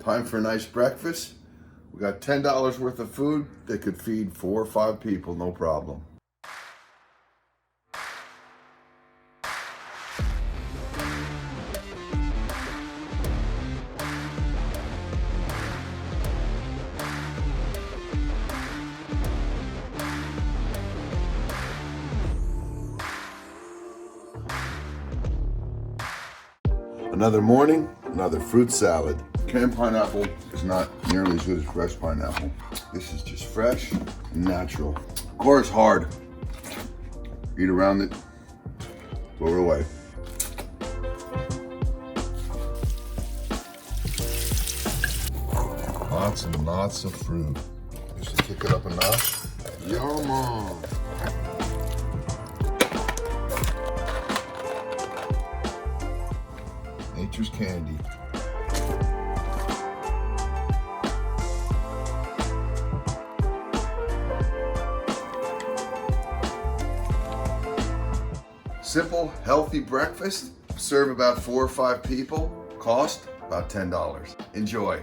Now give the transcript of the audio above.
Time for a nice breakfast. We got $10 worth of food that could feed 4 or 5 people, no problem. Another morning, another fruit salad. Canned pineapple is not nearly as good as fresh pineapple. This is just fresh and natural. Core is hard. Eat around it, throw it away. Lots and lots of fruit. Just to kick it up a notch. Yum! Nature's candy. Simple, healthy breakfast. Serve about 4 or 5 people. Cost about $10. Enjoy.